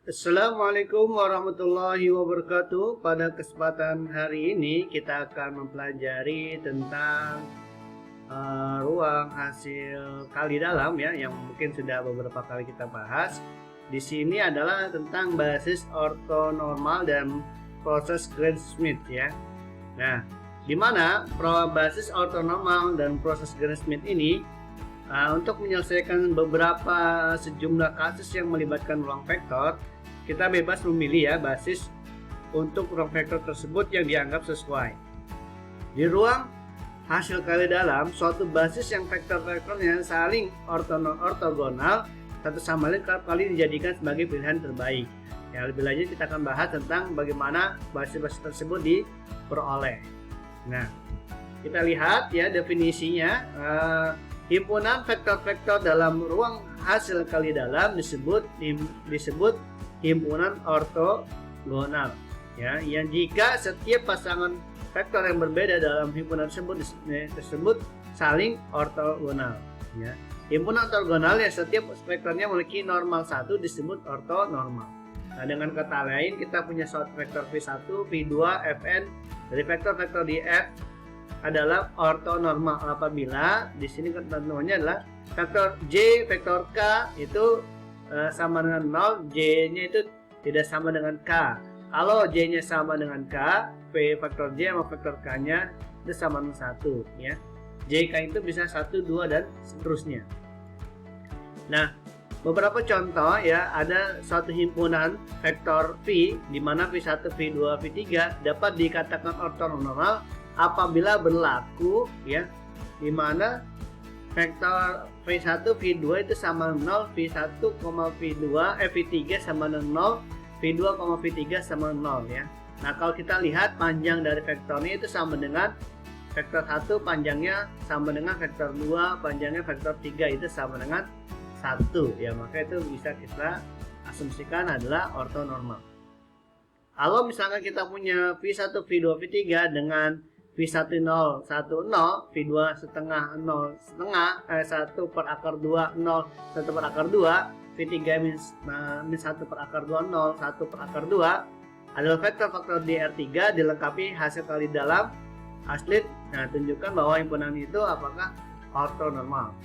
Assalamualaikum warahmatullahi wabarakatuh. Pada kesempatan hari ini kita akan mempelajari tentang ruang hasil kali dalam ya, yang mungkin sudah beberapa kali kita bahas. Di sini adalah tentang basis ortonormal dan proses Gram-Schmidt ya. Nah, di mana basis ortonormal dan proses Gram-Schmidt ini untuk menyelesaikan beberapa sejumlah kasus yang melibatkan ruang vektor, kita bebas memilih ya basis untuk ruang vektor tersebut yang dianggap sesuai. Di ruang hasil kali dalam, suatu basis yang vektor-vektornya saling ortogonal satu sama lain kerap kali dijadikan sebagai pilihan terbaik. Ya, lebih lanjut kita akan bahas tentang bagaimana basis-basis tersebut diperoleh. Nah, kita lihat ya definisinya. Himpunan vektor-vektor dalam ruang hasil kali dalam disebut himpunan ortogonal ya, yang jika setiap pasangan vektor yang berbeda dalam himpunan tersebut saling ortogonal ya. Himpunan ortogonal yang setiap vektornya memiliki normal satu disebut ortonormal. Nah, dengan kata lain kita punya suatu vektor V1, V2, Fn dari vektor-vektor di F adalah ortonormal apabila di sini ketentuannya adalah vektor J, vektor K itu sama dengan 0, J-nya itu tidak sama dengan K. Kalau J-nya sama dengan K, V vektor J sama vektor K-nya itu sama dengan 1 ya. JK itu bisa 1, 2 dan seterusnya. Nah, beberapa contoh ya, ada suatu himpunan vektor V di mana V1, V2, V3 dapat dikatakan ortonormal apabila berlaku ya, di mana vektor V1, V2 itu sama 0, V1, V2, V3 sama 0, V2, V3 sama 0 ya. Nah, kalau kita lihat panjang dari vektornya itu sama dengan vektor 1 panjangnya sama dengan vektor 2 panjangnya vektor 3 itu sama dengan 1 ya, maka itu bisa kita asumsikan adalah ortonormal. Kalau misalnya kita punya V1, V2, V3 dengan V1 0, 1, 0, V2 setengah 0, setengah 1 per akar 2, 0, 1 per akar 2, V3 minus 1 per akar 2, 0, 1 per akar 2 adalah vektor-vektor di R3 dilengkapi hasil kali dalam aslit. Nah, tunjukkan bahwa himpunan itu apakah ortonormal.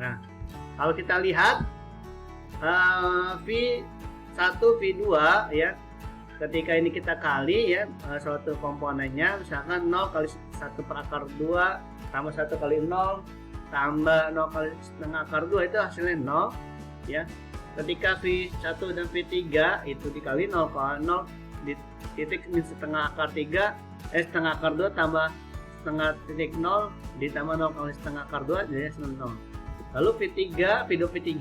Nah, kalau kita lihat V1, V2 ya, ketika ini kita kali ya suatu komponennya, misalkan 0 kali 1 per akar 2 tambah 1 kali 0 tambah 0 kali setengah akar 2 itu hasilnya 0 ya. Ketika V1 dan V3 itu dikali 0 kali 0 di titik setengah akar 3 setengah akar 2 tambah setengah titik 0 ditambah 0 kali setengah akar 2 jadi 0. Lalu V3, V2, V3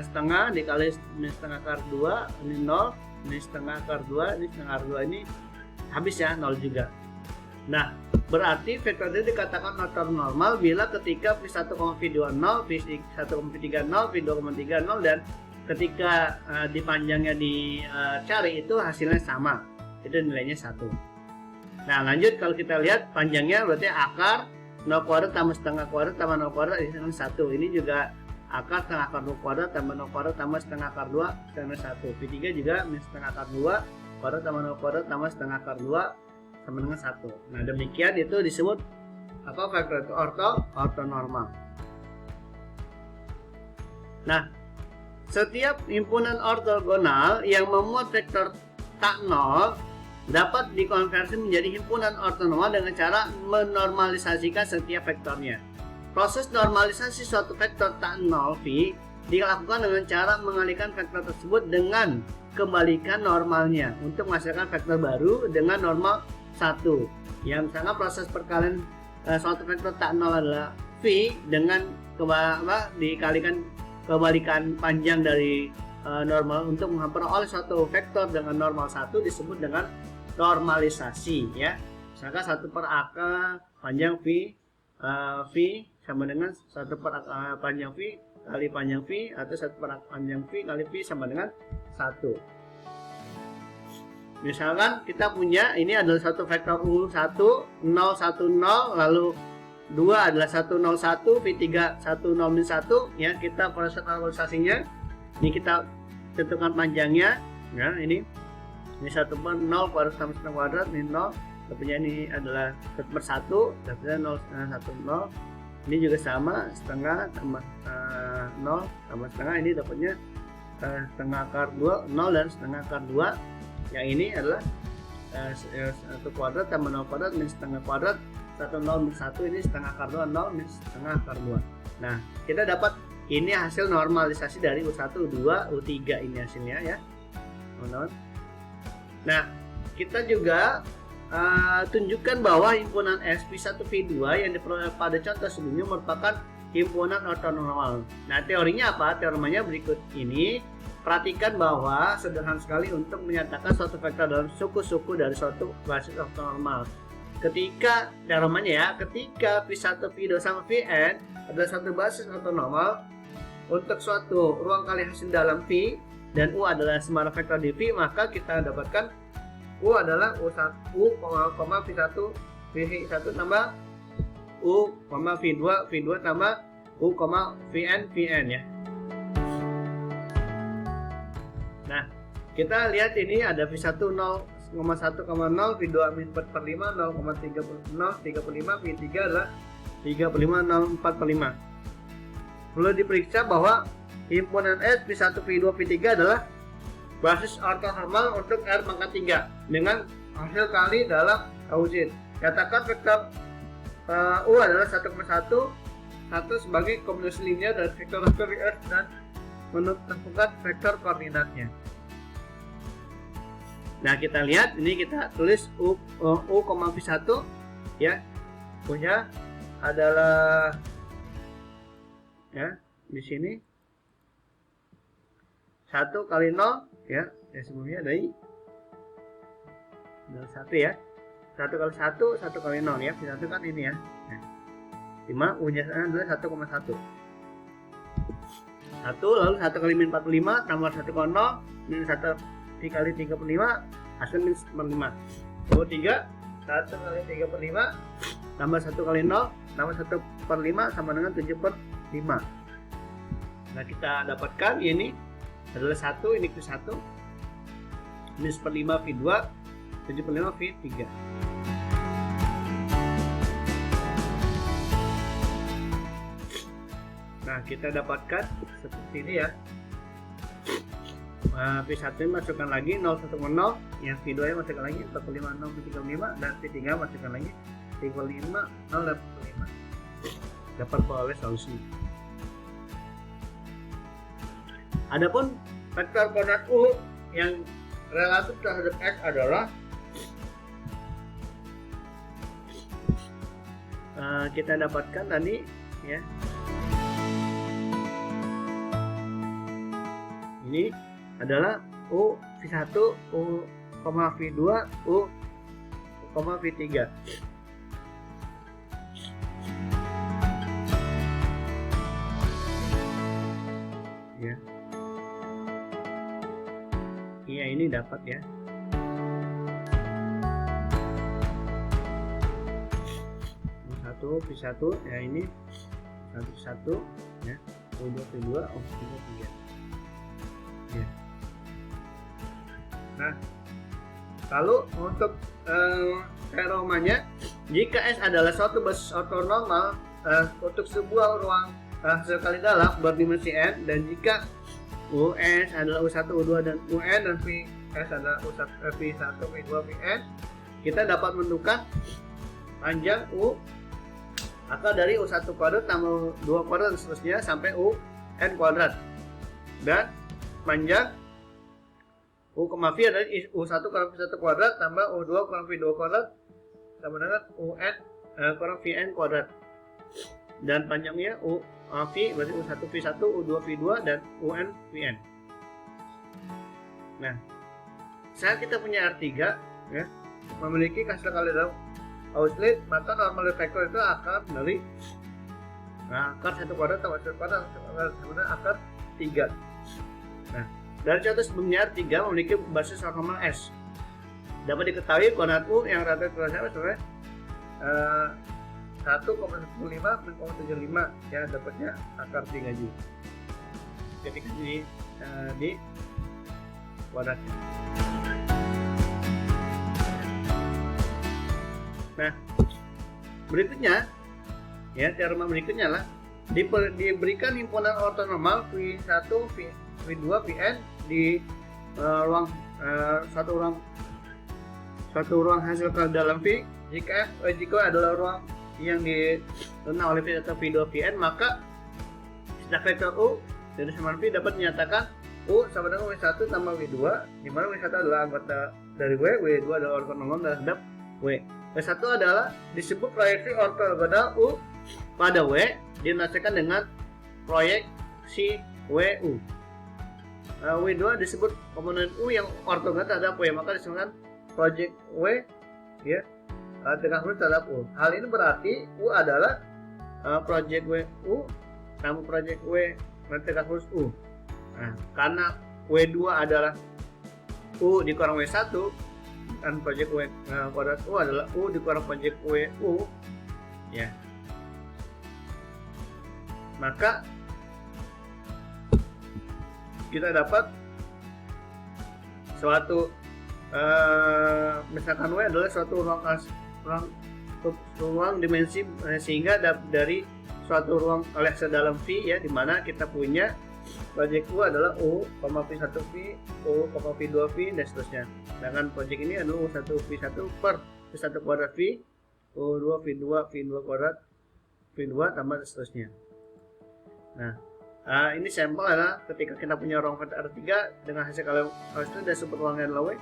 setengah dikali setengah akar 2 ini 0, ini setengah akar 2, ini setengah akar 2, ini habis ya 0 juga. Nah, berarti vektor itu dikatakan ortonormal bila ketika V1, V2 0, V1, V3 0, V2, 3 0 dan ketika di panjangnya dicari itu hasilnya sama, itu nilainya 1. Nah, lanjut kalau kita lihat panjangnya berarti akar 0 kuadrat tambah setengah kuadrat tambah 0 kuadrat itu 1. Ini juga akar setengah akar 2 kuadrat tambah 0 kuadrat tambah setengah akar 2 sama 1. V3 juga setengah akar 2 kuadrat tambah 0 kuadrat tambah setengah akar 2 sama dengan 1. Nah, demikian itu disebut apa vektor itu ortonormal. Nah, setiap himpunan ortogonal yang memuat vektor tak nol dapat dikonversi menjadi himpunan ortonormal dengan cara menormalisasikan setiap vektornya. Proses normalisasi suatu vektor tak nol V dilakukan dengan cara mengalihkan vektor tersebut dengan kebalikan normalnya untuk menghasilkan vektor baru dengan normal 1. Yang misalnya proses perkalian suatu vektor tak nol adalah V dengan dikalikan kebalikan panjang dari normal untuk memperoleh suatu vektor dengan normal 1 disebut dengan normalisasi ya. Misalkan 1 per akar panjang V sama dengan 1 per panjang V kali panjang V atau 1 per panjang V kali V sama dengan 1. Misalkan kita punya ini adalah satu vektor U1 0 1 0 lalu 2 adalah 101 V3 10 1 ya, kita proses normalisasinya ini kita tentukan panjangnya. Ya, ini 1/0 kuadrat tambah setengah kuadrat, ini 0. Dapatnya ini adalah 1/1, dapatnya 0 setengah 1 0. Ini juga sama, setengah tambah 0 tambah setengah, ini dapatnya setengah akar 2, 0 dan setengah akar 2. Yang ini adalah 1 kuadrat tambah 0 kuadrat minus setengah kuadrat, 1 0 minus 1, ini setengah akar 2, 0 minus setengah akar 2. Nah, kita dapat ini hasil normalisasi dari U1, U2, U3 ini hasilnya ya. Nah, kita juga tunjukkan bahwa himpunan S P1 P2 yang diperoleh pada contoh sebelumnya merupakan himpunan ortonormal. Nah, teorinya apa? Teoremanya berikut ini. Perhatikan bahwa sederhana sekali untuk menyatakan suatu vektor dalam suku-suku dari suatu basis ortonormal. Ketika teoremanya ya, ketika P1 P2 sama Pn adalah suatu basis ortonormal untuk suatu ruang kali hasil dalam V dan U adalah sembarang vektor di V, maka kita dapatkan U adalah U1, V1 tambah U, V2 tambah U, Vn ya. Nah, kita lihat ini ada V1 0,1,0, V2 min 4/5, 0,35, V3 adalah 35,04/5. Perlu diperiksa bahwa himpunan S P1, P2, P3 adalah basis ortonormal untuk R pangkat 3 dengan hasil kali dalam Gaussian. Katakan vektor U adalah 1,1 sebagai kombinasi linear dari vektor S dan menentukan vektor koordinatnya. Nah, kita lihat ini, kita tulis U, P1 ya, punya adalah ya di sini 1 kali 0 ya, sebelumnya dari 1 ya, 1 kali 1, 1 kali 0 ya, P1 kan ini ya. Nah, 5 U nya adalah 1,1. 1 lalu 1 kali min 45 tambah 1 kali 0 minus 1 dikali 3/5 hasil minus 45. Lalu 3 1 kali 3/5 tambah 1 kali 0 tambah 1/5 sama dengan 7/5. Nah, kita dapatkan ini adalah 1, ini Q1 minus 5 V2, 7/5 V3. Nah, kita dapatkan seperti ini ya. P1 masukkan lagi 0, 1, 0, yang V2 nya masukkan lagi 45, 0, 35, dan P3 masukkan lagi 35, 0, dan 45. Dapat peroleh solusi. Adapun vektor koordinat U yang relatif terhadap X adalah kita dapatkan tadi ya. Ini adalah U V1, U, V2, U, V3. Ya. Iya, ini dapat ya. V1 ya, ini 1 ya, U2 V2, U3 V3 ya. Nah, kalau untuk teoremanya, jika S adalah suatu basis ortonormal untuk sebuah ruang hasil kali dalam berdimensi n, dan jika US adalah U1, U2 dan UN, dan Vs adalah U1, V1, V2, Vn, kita dapat menentukan panjang U akar dari U1 kuadrat tambah 2 kuadrat dan seterusnya sampai UN kuadrat, dan panjang U, V adalah U1 kurang V1 kuadrat tambah U2 kurang V2 kuadrat sama dengan UN kurang Vn kuadrat, dan panjangnya U V berarti U1 V1, U2 V2, dan UN Vn. Nah, saat kita punya R3 ya, memiliki hasil kali dalam Gaussian, maka normal vektor itu akar dari akar 1 kuadrat tambah 1 kuadrat sama dengan akar 3. Nah, dari contoh sebelumnya R3 memiliki basis ortonormal S. Dapat diketahui koordinat U yang rata terasa sebagai 1,15 min 0,75 ya, dapatnya akar 3 juga. Ketika di kuadratnya. Nah, berikutnya ya, teorema berikutnya lah diberikan himpunan ortonormal V1, V2, Vn di ruang satu ruang hasil dalam V jika adalah ruang yang dikenal oleh V1 atau V2 Vn, maka setiap vektor U dari samaran V dapat dinyatakan U sama dengan W1 tambah W2, di mana W1 adalah anggota dari W, W2 adalah ortonormal terhadap W. W1 adalah disebut proyeksi ortogonal U pada W, dinosikan dengan proyeksi WU. W2 disebut komponen U yang ortogonal terhadap W, maka disebutkan project W ya, tegak lurus terhadap U. Hal ini berarti U adalah project WU tambah project W tegak lurus U. Nah, karena W2 adalah U dikurang W1 dan project W kuadrat U adalah U dikurang project WU ya, maka kita dapat suatu misalkan W adalah suatu ruang dimensi sehingga dari suatu ruang oleh sedalam V ya, dimana kita punya project U adalah U, V1 V, U, V2 V, dan seterusnya. Sedangkan project ini adalah U1 V1 per V1 kuadrat V, U2 V2 V2 kuadrat V2 tambah dan seterusnya. Nah, ini sampel adalah ketika kita punya ruang vektor R3 dengan hasil kalian itu dan sumber ruangnya adalah W,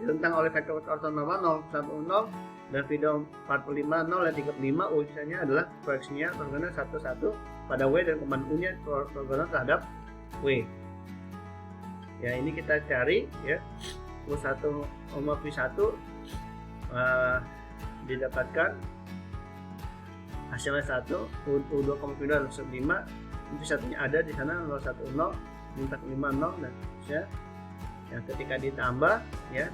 ditentang oleh vektor ortonormal 0, 1, 0 dan V2 45, 0 dan 35. U sisanya adalah proyeksinya ortogonal 1, 1 pada W dan komponen U nya ortogonal terhadap W. Ya, ini kita cari ya, U1 V1 didapatkan hasilnya 1, U2 adalah 5, V1 nya ada di sana 0, 1, 0, 45, 0 dan seterusnya. Ya, ketika ditambah ya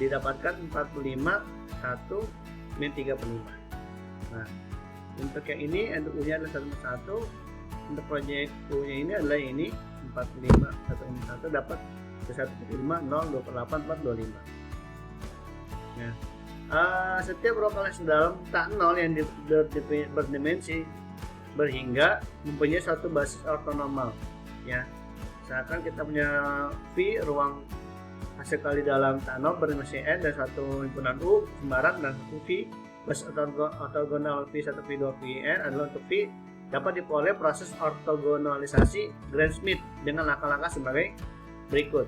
didapatkan 45, 1, min 35. Nah, untuk yang ini untuk U nya adalah 1, untuk proyek U nya ini adalah ini 45, 1, dapat 1,5, 0, 28, 4, 25. Ya. Setiap ruang kelas dalam tak 0 yang berdimensi berhingga mempunyai suatu basis ortonormal ya. Misalkan kita punya V ruang hasil kali dalam tak 0 berdimensi N dan satu himpunan U sembarang dan satu V basis ortogonal V1 V2 Vn adalah untuk V dapat diperoleh proses ortogonalisasi Gram-Schmidt dengan langkah-langkah sebagai berikut.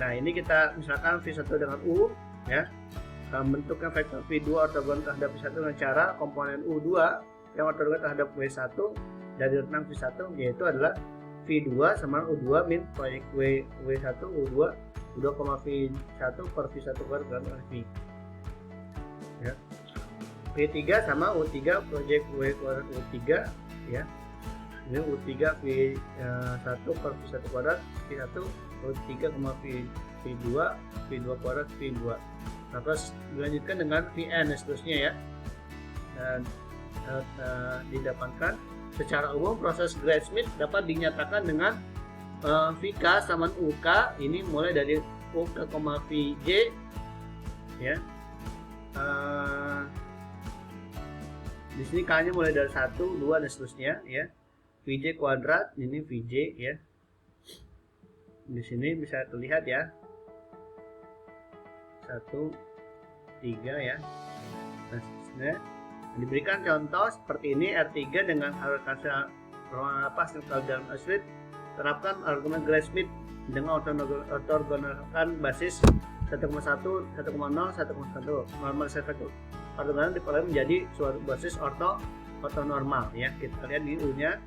Nah, ini kita misalkan V1 dengan U ya, bentuknya vektor V2 ortogonal terhadap V1 dengan cara komponen U2 yang ortogonal terhadap W1 dari rentang V1 yaitu adalah V2 sama U2 min proyek W1 U2 V1 per V1 kuadrat V ya. V3 sama U3 proyek W kuadrat U3 ya, ini U3 V1 per V1 kuadrat V1 U3, V2 kuadrat V2. Nah, terus dilanjutkan dengan Vn dan seterusnya ya, dan didapatkan secara umum proses Gram-Schmidt dapat dinyatakan dengan Vk sama Uk ini mulai dari Uk, Vj ya. Di sini K-nya mulai dari 1, 2 dan seterusnya ya. Vj kuadrat ini Vj ya. Di sini bisa terlihat ya. 1, 3 ya. Nah, seterusnya diberikan contoh seperti ini R3 dengan hasil ruang hasil dalam Schmidt. Terapkan argumen Gram-Schmidt dengan ortogonalkan basis 1,1, 1,0, 1,1. Normalisasi vektor ortogonal diperoleh menjadi suatu basis ortonormal ya. Kita lihat di U-nya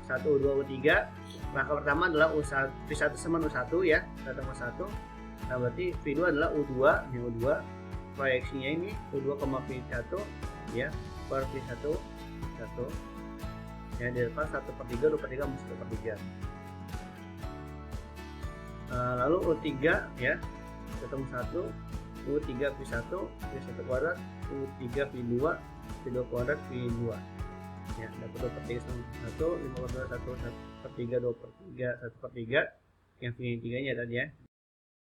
1, U2, U3. Langkah pertama adalah V1 sama U1 ya, 1,1. Nah, berarti V2 adalah U2, ini U2. Proyeksinya ini U2, V1 ya, per V1 ya, di depan 1/3, 2/3, 1/3. Lalu U3 ya, ketemu 1, U3 V1 kuadrat, U3 V2 kuadrat V2 ya, dapat 2/3 sama 1, 5/2, 1/3, 2/3, 1/3 yang V3 nya tadi ya,